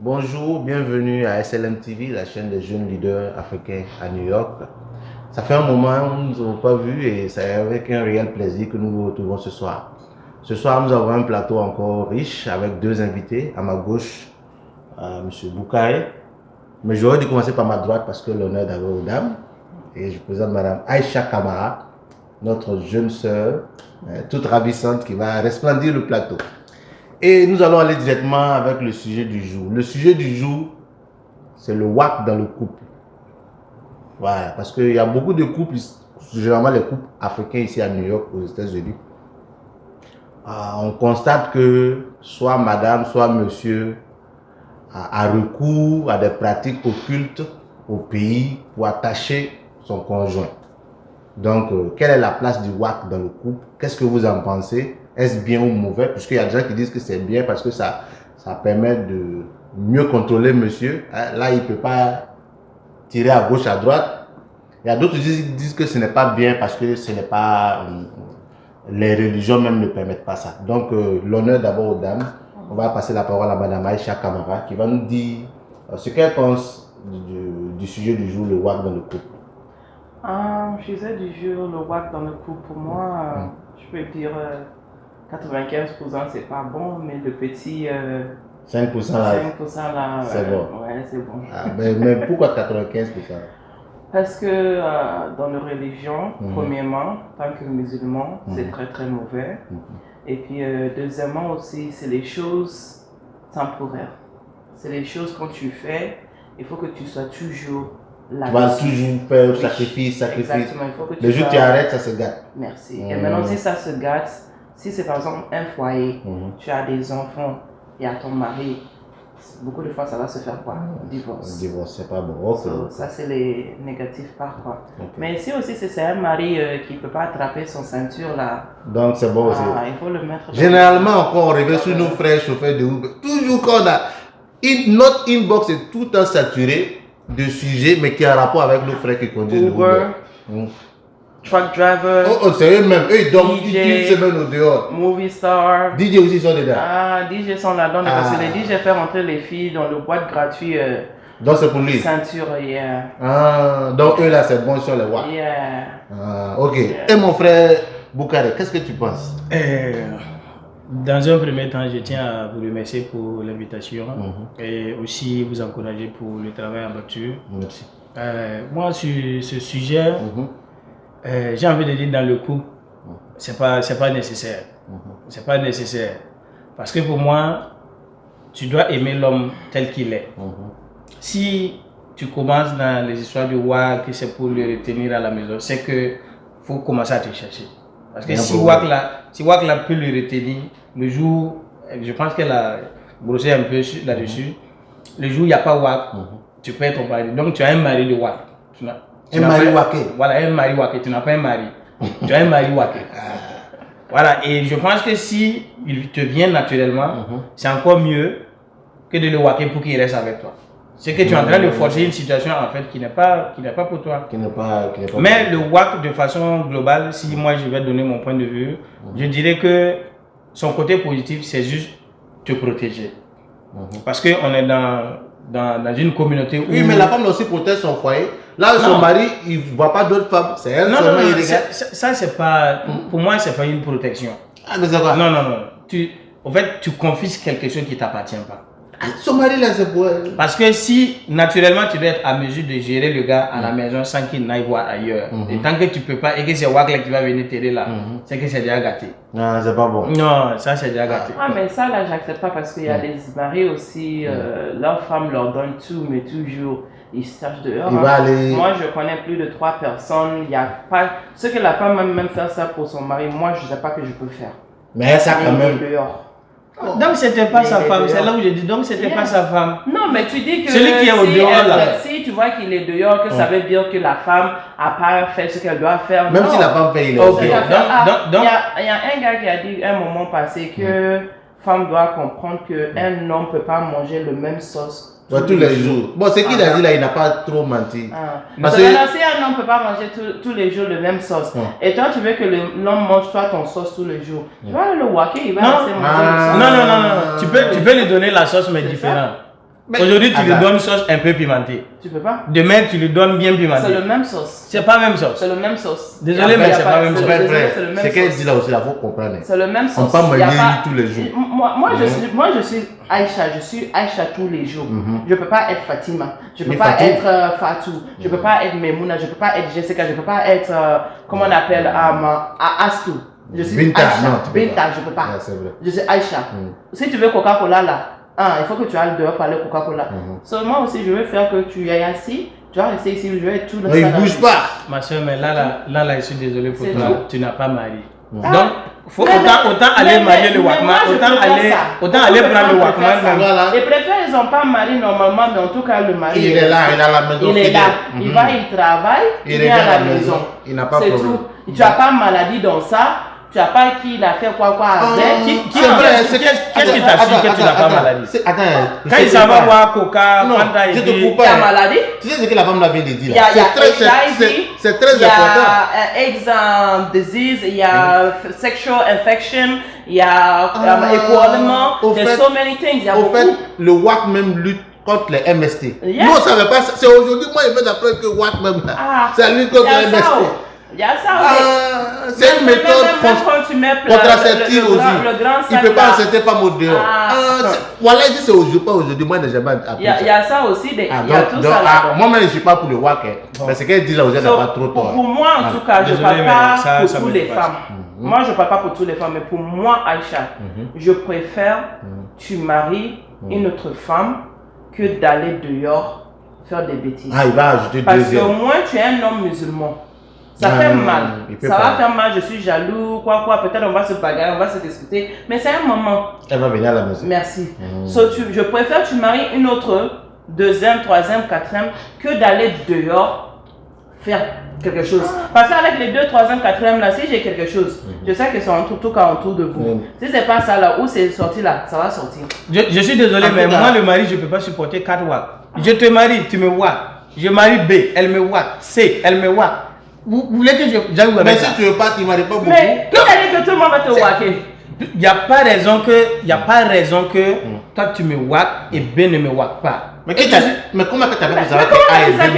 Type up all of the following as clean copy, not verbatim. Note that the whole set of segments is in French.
Bonjour, bienvenue à SLM TV, la chaîne des jeunes leaders africains à New York. Ça fait un moment où nous ne nous avons pas vu et c'est avec un réel plaisir que nous nous retrouvons ce soir. Ce soir, nous avons un plateau encore riche avec deux invités. À ma gauche, M. Boukaye. Mais j'aurais dû commencer par ma droite parce que l'honneur d'abord aux dames. Et je présente Mme Aïcha Kamara, notre jeune sœur, toute ravissante qui va resplendir le plateau. Et nous allons aller directement avec le sujet du jour. Le sujet du jour, c'est le WAC dans le couple. Voilà, parce qu'il y a beaucoup de couples, généralement les couples africains ici à New York, aux États-Unis. On constate que soit madame, soit monsieur a recours à des pratiques occultes au pays pour attacher son conjoint. Donc, quelle est la place du WAC dans le couple? Qu'est-ce que vous en pensez? Est-ce bien ou mauvais? Puisqu'il y a des gens qui disent que c'est bien parce que ça permet de mieux contrôler monsieur. Là, il ne peut pas tirer à gauche, à droite. Il y a d'autres qui disent que ce n'est pas bien parce que ce n'est pas... les religions même ne permettent pas ça. Donc, l'honneur d'abord aux dames. On va passer la parole à Mme Aïcha Kamara qui va nous dire ce qu'elle pense du sujet du jour, le WAC dans le couple. Sujet du jour, le WAC dans le couple, pour moi, je peux dire 95% c'est pas bon, mais le petit 5% là, c'est bon. Ouais, c'est bon. Mais pourquoi 95%? Parce que dans la religion, premièrement, tant que musulman, c'est très très mauvais. Et puis deuxièmement aussi, c'est les choses temporaires. C'est les choses quand tu fais, il faut que tu sois toujours là. Tu vas toujours faire sacrifice. Exactement, il faut que tu le jour où tu arrêtes, ça se gâte. Merci. Et maintenant, si ça se gâte, si c'est par exemple un foyer, tu as des enfants et à ton mari, beaucoup de fois ça va se faire quoi? Divorce. Divorce, c'est pas bon. Okay. Ça c'est les négatifs par quoi. Okay. Mais si aussi c'est un mari qui ne peut pas attraper son ceinture là. Donc c'est bon aussi. Il faut le mettre. Généralement, quand on revient sur nos frères chauffeurs de Uber, toujours quand on a notre inbox est tout le temps saturé de sujets, mais qui a rapport avec nos frères qui conduisent Uber. Truck driver. Oh, c'est eux-mêmes. Eux, ils dorment une semaine au dehors. Movie star. DJ aussi sont dedans. DJ sont là-dedans. Parce que les DJ fait rentrer les filles dans le boîte gratuit. Donc c'est pour lui. Ceinture, yeah. Donc eux là, c'est bon sur les watts. Yeah. Ok. Yeah. Et mon frère Boukaye, qu'est-ce que tu penses? Dans un premier temps, je tiens à vous remercier pour l'invitation et aussi vous encourager pour le travail abattu. Merci. Moi, sur ce sujet, j'ai envie de dire dans le couple, c'est pas nécessaire. C'est pas nécessaire. Parce que pour moi, tu dois aimer l'homme tel qu'il est. Si tu commences dans les histoires du WAC, que c'est pour le retenir à la maison, c'est que faut commencer à te chercher. Parce que si WAC là peut le retenir, le jour, je pense qu'elle a brossé un peu là-dessus, le jour où il n'y a pas WAC, tu perds ton mari. Donc tu as un mari de WAC. Un mari waké. Voilà, un mari waké. Tu n'as pas un mari. Tu as un mari waké. Voilà, et je pense que si il te vient naturellement, c'est encore mieux que de le waké pour qu'il reste avec toi. C'est que tu es en train de forcer une situation en fait qui n'est pas pour toi. Mais le WAC de façon globale, si moi je vais donner mon point de vue, je dirais que son côté positif c'est juste te protéger. Parce qu'on est dans une communauté où... Oui, mais la femme aussi protège son foyer. Là, son mari, il ne voit pas d'autres femmes. C'est elle seulement, il regarde. Ça, c'est pas... Pour moi, c'est pas une protection. Ah, mais c'est quoi? Non. En fait, tu confisques quelque chose qui ne t'appartient pas. Son mari, là, c'est pour elle. Parce que si, naturellement, tu dois être à mesure de gérer le gars à la maison sans qu'il n'aille voir ailleurs. Et tant que tu ne peux pas, et que c'est WAC qui va venir t'aider là, c'est que c'est déjà gâté. Non, c'est pas bon. Non, ça, c'est déjà gâté. Mais ça, là, j'accepte pas parce qu'il y a des maris aussi, leur femme leur donne tout, mais toujours, ils se cherchent dehors. Moi, je connais plus de 3 personnes. Il n'y a pas... Ce que la femme même faire ça pour son mari, moi, je ne sais pas que je peux faire. Mais ça, quand même... dehors. Donc c'était pas sa femme, c'est là où je dis donc c'était pas sa femme. Non mais tu dis que celui qui est au dehors là. Si tu vois qu'il est dehors, que ça veut dire que la femme a pas fait ce qu'elle doit faire. Même si la femme paye les donc il y a un gars qui a dit un moment passé que femme doit comprendre que un homme peut pas manger le même sauce tous les jours. Bon, ce qu'il a dit là, il n'a pas trop menti. Parce que si un homme ne peut pas manger tous les jours le même sauce, et toi tu veux que l'homme mange toi ton sauce tous les jours, tu vas le waker, il va rester manger le sauce. Non. Tu peux lui donner la sauce mais différente. Aujourd'hui, tu lui donnes sauce un peu pimentée. Tu peux pas. Demain, tu lui donnes bien pimentée. C'est le même sauce. C'est pas la même sauce. C'est le même sauce. Désolé, mais c'est pas la même sauce. C'est qu'elle dit là aussi, là, faut comprendre. C'est le même sauce. On peut manger tous les jours. Moi, je suis Aïcha. Je suis Aïcha tous les jours. Je peux pas être Fatima. Je peux pas être Fatou. Je peux pas être Memouna. Je peux pas être Jessica. Je peux pas être, comment on appelle, Astou. Je suis Binta, Aïcha. non, tu peux Binta, pas. je peux pas. Ouais, c'est vrai. Je suis Aïcha. Si tu veux Coca-Cola là, il faut que tu ailles dehors parler Coca-Cola. Seulement aussi, je veux faire que tu ailles assis. Tu vas rester ici, je vais être tout le temps. Il bouge pas. Ma soeur, mais là, je suis désolé pour toi. Tu n'as pas marié. Ah. Donc, faut autant aller marier le Wakman, autant aller prendre le Wakman. Les préfets, ils n'ont pas marié normalement, mais en tout cas, le mari. Il est là, il est à la maison. Il est là. Il va, il travaille, il vient à la maison. Il n'a pas de problème. C'est tout. Tu n'as pas maladie dans ça. Tu n'as pas qui l'a fait quoi avec. Qu'est-ce qui t'assure que tu n'as pas maladie? Attends. Quand il s'en va voir Coca, Fanta et tu as maladie? Tu sais ce que la femme l'avait dit là? C'est très important. Il y a AIDS disease, il y a sexual infection, il y a écoulement. There's so many things. Il y a beaucoup. Au fait, le WAC même lutte contre les MST. Yeah. Nous, on ne savait pas. C'est aujourd'hui, moi, il veut d'apprendre que WAC même. C'est lui contre les MST. Il y a ça aussi. C'est une méthode contraceptive aussi. Il ne peut pas accepter femme au dehors. Voilà, c'est aujourd'hui, pas aujourd'hui. Moi, je n'ai jamais appris. Il y a ça aussi. Il y a tout ça là. Moi-même, je ne suis pas pour le WAC. Mais ce qu'elle dit là, vous n'avez pas trop tort. Pour moi, en tout cas, je ne parle pas pour toutes les femmes. Moi, je ne parle pas pour toutes les femmes. Mais pour moi, Aïcha, je préfère tu maries une autre femme que d'aller dehors faire des bêtises. Il va ajouter parce deuxième. que moi, tu es un homme musulman. Ça fait mal. Ça va faire mal, je suis jaloux, quoi. Peut-être on va se bagarrer, on va se discuter. Mais c'est un moment. Elle va venir à la maison. Merci. Je préfère que tu maries une autre, deuxième, troisième, quatrième, que d'aller dehors faire quelque chose. Parce qu'avec les deux, troisième, quatrième là, si j'ai quelque chose, je sais que c'est en tout cas autour de vous. Si c'est pas ça là, où c'est sorti là, ça va sortir. Je suis désolé, mais moi le mari, je peux pas supporter 4 watts. Je te marie, tu me watts. Je marie B, elle me watts. C, elle me watts. Vous voulez que j'aille avec mais ça? si tu veux pas, tu ne maries pas beaucoup. Mais qui a dit que tout le monde va te wacker? Il n'y a pas raison que toi tu me wack et B ne me wack pas. Mais comment tu avais besoin que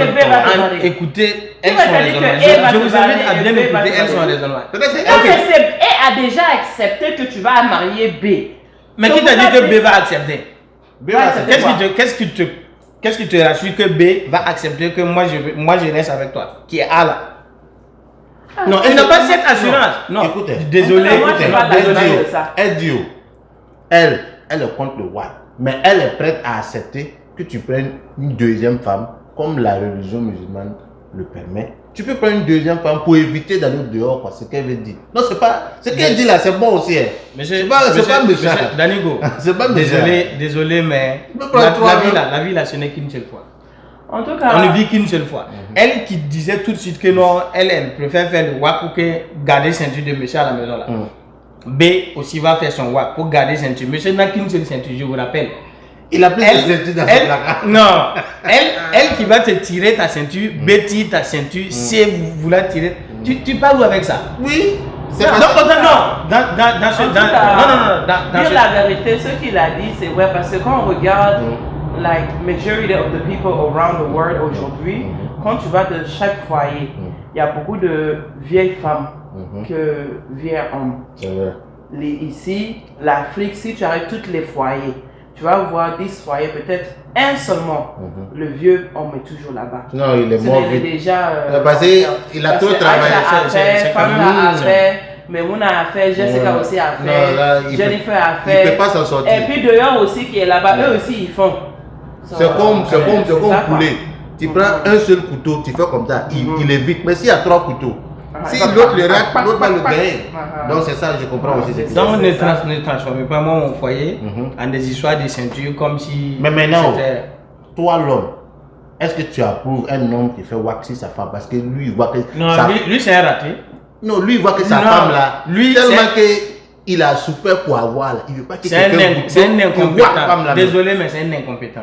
B va te marier? Écoutez, elles sont raisonnables. Je vous invite à bien écouter, elles sont raisonnables. A déjà accepté que tu vas marier B. Mais qui t'a dit que B va accepter? Qu'est-ce qui te rassure que B va accepter que moi je reste avec toi? Qui est A là? Non, elle n'a pas cette assurance. Non, écoutez, désolé. Elle est contre le WAC, mais elle est prête à accepter que tu prennes une deuxième femme, comme la religion musulmane le permet. Tu peux prendre une deuxième femme pour éviter d'aller dehors, quoi, c'est ce qu'elle veut dire. Non, c'est pas. Ce qu'elle dit là, c'est bon aussi. C'est pas méchant. Danigo, c'est pas méchant. Désolé, mais la vie là, ce n'est qu'une seule fois. En tout cas, on ne vit qu'une seule fois. Elle qui disait tout de suite que non, elle préfère faire le WAC pour que garder ceinture de monsieur à la maison là. B aussi va faire son WAC pour garder ceinture. Monsieur n'a qu'une seule ceinture, je vous rappelle. Il a plus de ceinture dans son placard. Non, elle qui va te tirer ta ceinture, B tire ta ceinture, C vous la tirer. Tu parles où avec ça? Oui. C'est pas dans ce dire la vérité, ce qu'il a dit, c'est vrai parce que quand on regarde like majority of the people around the world aujourd'hui, quand tu vas de chaque foyer, il y a beaucoup de vieilles femmes que vieilles hommes. Ici, l'Afrique, si tu arrêtes tous les foyers, tu vas voir 10 foyers, peut-être un seulement. Le vieux homme est toujours là-bas. Non, il est mort. Il est déjà. Il a trop travaillé. Fanta a fait, Memouna a fait, Jessica aussi a fait, Jennifer a fait. Il ne peut pas s'en sortir. Et puis dehors aussi qui est là-bas, eux aussi ils font. C'est comme poulet. Tu prends un seul couteau, tu fais comme ça, il est vite. Mais s'il y a 3 couteaux, si l'autre le rate, l'autre va le gagner. Donc c'est ça, je comprends aussi. Donc ne transformez pas mon foyer en des histoires de ceinture comme si. Mais maintenant, toi l'homme, est-ce que tu approuves un homme qui fait waxer sa femme? Parce que lui, il voit que. Non, lui c'est un raté. Non, lui, il voit que sa femme là, tellement qu'il a souffert pour avoir, il ne veut pas que c'est un incompétent. Désolé, mais c'est un incompétent.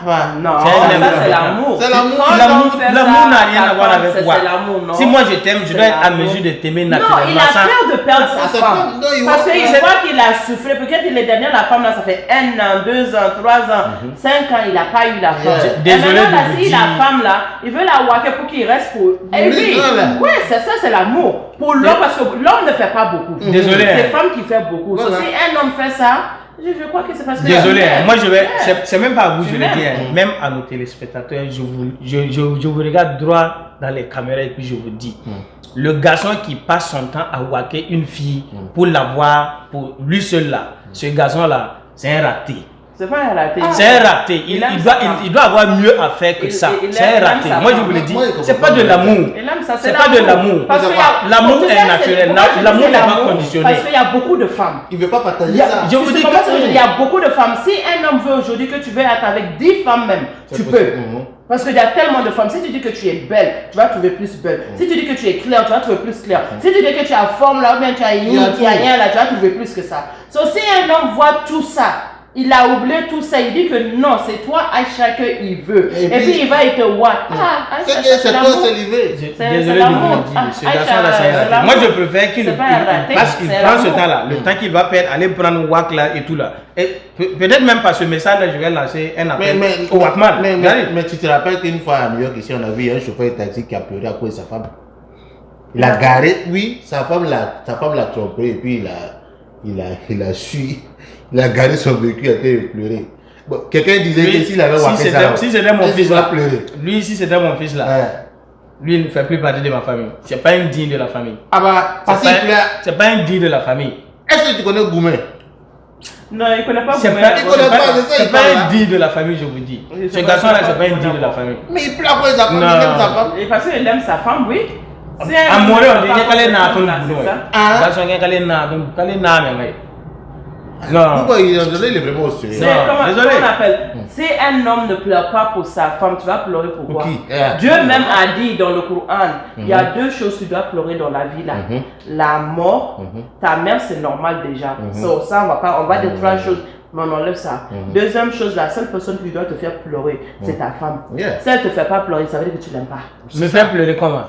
Non, C'est ça l'amour. c'est l'amour. C'est l'amour. Quand L'amour l'homme fait l'amour ça n'a à rien sa à voir femme, avec c'est quoi. l'amour, non? Si moi je t'aime, je C'est dois être à l'amour. mesure de t'aimer Non, naturellement. il a sans- peur de perdre sa sa femme. femme, non, il Parce voit- qu'il voit qu'il a soufflé. Peut-être l'année dernière, la femme là, ça fait 1 an, 2 ans, 3 ans, 5 ans, il n'a pas eu la femme. Yeah. Et Désolé maintenant, là, de vous si dire. la femme là, il veut la wacker pour qu'il reste pour. Et Oui, oui, voilà. ouais, c'est ça, c'est l'amour. Pour l'homme, parce que l'homme ne fait pas beaucoup. Désolé, C'est hein. femme qui fait beaucoup. Voilà. So, si un homme fait ça, je crois que c'est parce que. Désolé, Yeah. moi je vais, Yeah. c'est même pas à vous, je Tu le m'aimes. dis, hein. Même à nos téléspectateurs, je vous regarde droit dans les caméras et puis je vous dis, le garçon qui passe son temps à wacker une fille pour l'avoir, pour lui seul là, ce garçon là, c'est un raté. C'est pas un raté. C'est un raté. Il aime Il doit avoir mieux à faire que Il- ça. il C'est un aime raté. sa Moi je femme. vous le dis, Moi, je comprends c'est pas pas. de l'amour. Et l'âme, ça C'est pas de l'amour. Parce qu'il y a- L'amour tu sais, est c'est- naturel. pourquoi je dis L'amour c'est n'est pas l'amour? conditionné. Parce qu'il y a beaucoup de femmes. Il veut pas partager Il y a- ça. Je vous dis comprends ce que je veux que dire? Il y a beaucoup de femmes. Si un homme veut aujourd'hui que tu veux être avec 10 femmes même, tu peux. Parce qu'il y a tellement de femmes. Si tu dis que tu es belle, tu vas trouver plus belle. Si tu dis que tu es claire, tu vas trouver plus claire. Si tu dis que tu as forme là, ou bien tu as Il y a il y a tout. rien là, tu vas trouver plus que ça. So, si un homme voit tout ça, il a oublié tout ça, il dit que non, c'est toi Aïcha qu'il veut. Et Et puis- puis il va, il te voir. Ah, C'est Aïcha, que c'est toi, l'amour. c'est livré. C'est Désolé de l'amour. vous le dire, ce Ah, garçon-là, Aïcha, c'est un raté. l'amour. Moi, je préfère qu'il C'est pas un raté, il c'est prend ce l'amour. temps-là, le temps qu'il va perdre, aller prendre WAC là et tout là. Et peut-être même par ce message-là, je vais lancer un appel au Walkman. Mais tu te rappelles qu'une fois à New York, ici, on a vu un chauffeur de taxi qui a pleuré à cause de sa femme. Il a garé, oui, sa femme l'a trompé et puis il a su, il a garé son véhicule et il a pleuré. Bon, quelqu'un disait que s'il avait wacké ça, si c'était mon est-ce fils qu'il va là, pleurer. lui, si c'était mon fils là, Ouais. lui, il ne fait plus partie de ma famille. C'est pas un digne de la famille. Ah bah, parce qu'il pleure. C'est pas un digne de la famille. Est-ce que tu connais Goumé? Non, il connaît pas C'est Goumé. pas, Il connaît pas, c'est ça, il c'est pas parle, un là. digne de la famille, je vous dis. Oui, Ce c'est pas- garçon-là, c'est c'est pas pas un Goumé digne de la d'abord. famille. Mais il pleure à cause de sa femme, il Non. aime sa femme. Et parce qu'il aime sa femme, oui. C'est À un homme mourir, qui on va dit pas qu'il y a comprendre un là, boulot. c'est ça? Ah. Garçon qui a un non. Pourquoi il est vraiment au sérieux? C'est Non, comment désolé. on appelle. Si un homme ne pleure pas pour sa femme, tu vas pleurer pourquoi? Pour qui? Yeah. Dieu même a dit dans le Coran, il y a 2 choses que tu dois pleurer dans la vie là. La mort, ta mère c'est normal déjà. So, ça on va dire 3 choses. Mais on enlève ça. Deuxième chose, la seule personne qui doit te faire pleurer, c'est ta femme. Yeah. Si elle te fait pas pleurer, ça veut dire que tu l'aimes pas. Me faire pleurer comment?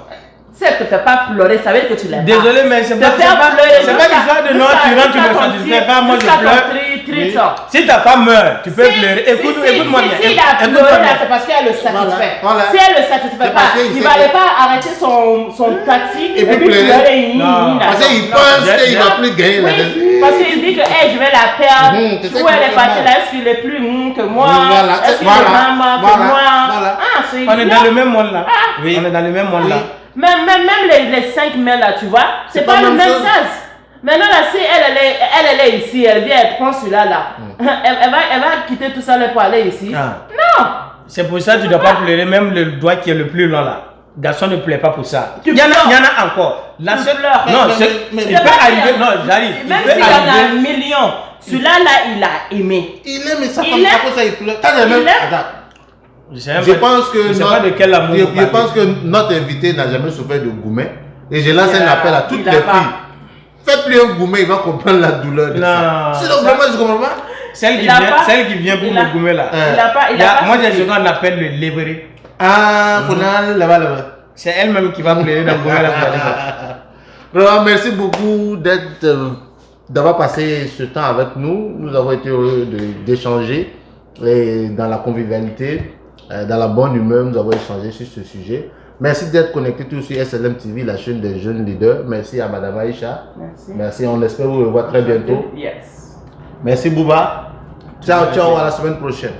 Si elle te fait pas pleurer, ça veut dire que tu l'aimes pas. Désolé, mais c'est Te pas faire pleurer. c'est pas l'histoire de non, tu rentres, tu ne me satisfais pas, moi je pleure. Oui. Si ta femme meurt, tu peux pleurer. Écoute-moi bien. Si il a Écoute-moi pleuré là, bien. c'est parce qu'elle le satisfait. Voilà. Si elle le satisfait C'est pas, parce qu'il il sait va que- aller pas arrêter son taxi Et puis pleurer. Non. Parce qu'il pense qu'il va plus gagner la Oui, parce qu'il dit que hey, je vais la perdre. C'est ça Où qui elle est fait partie mal. là, est-ce qu'il est plus que moi? Voilà. Est-ce qu'il Voilà. est maman que Voilà. moi? Voilà. Ah, c'est On est non. dans le même monde là. Oui. On est dans le même monde là. Même les 5 mères là, tu vois, c'est pas pas le même même chose. sens. Maintenant là, si elle est ici, elle vient, elle prend celui-là là, elle va quitter tout ça là pour aller ici. Ah. Non! C'est pour ça que tu ne dois pas pleurer, même le doigt qui est le plus long là. Garçon ne pleure pas pour ça. Tu Il y en pleures. a encore. La Tu seule. pleures. Non, Mais- c'est- mais- il C'est peut pas arriver. qu'il- Non, j'arrive. Il Même peut s'il y en a arriver. un million, celui-là là, il a aimé. Il aime sa Il femme, aime. après ça il pleure. T'as Il même. aime. Attends. Je sais même Je pas- pense que je sais pas de quel amour je vous parlez. pense que notre invité n'a jamais souffert de Goumet. Et je lance un appel à toutes Il les a filles. pas. Faites-lui un Goumet, il va comprendre la douleur de Non. ça. Sinon, vraiment, je comprends pas. Celle qui Il a vient, pas- celle qui vient pour il a- me gommer là. Il a pas, Il il y a a- pas moi, j'ai souffert. ce qu'on appelle le lébré. Ah, Fonal, là-bas, là-bas. C'est elle-même qui va pleurer dans le gommer là. Vous allez voir. Vraiment, merci beaucoup d'avoir passé ce temps avec nous. Nous avons été heureux d'échanger et dans la convivialité, dans la bonne humeur, nous avons échangé sur ce sujet. Merci d'être connecté tous sur SLM TV, la chaîne des jeunes leaders. Merci à Madame Aïcha. Merci. Merci, on espère vous revoir très bientôt. Yes. Merci Bouba. Ciao, ciao, à la semaine prochaine.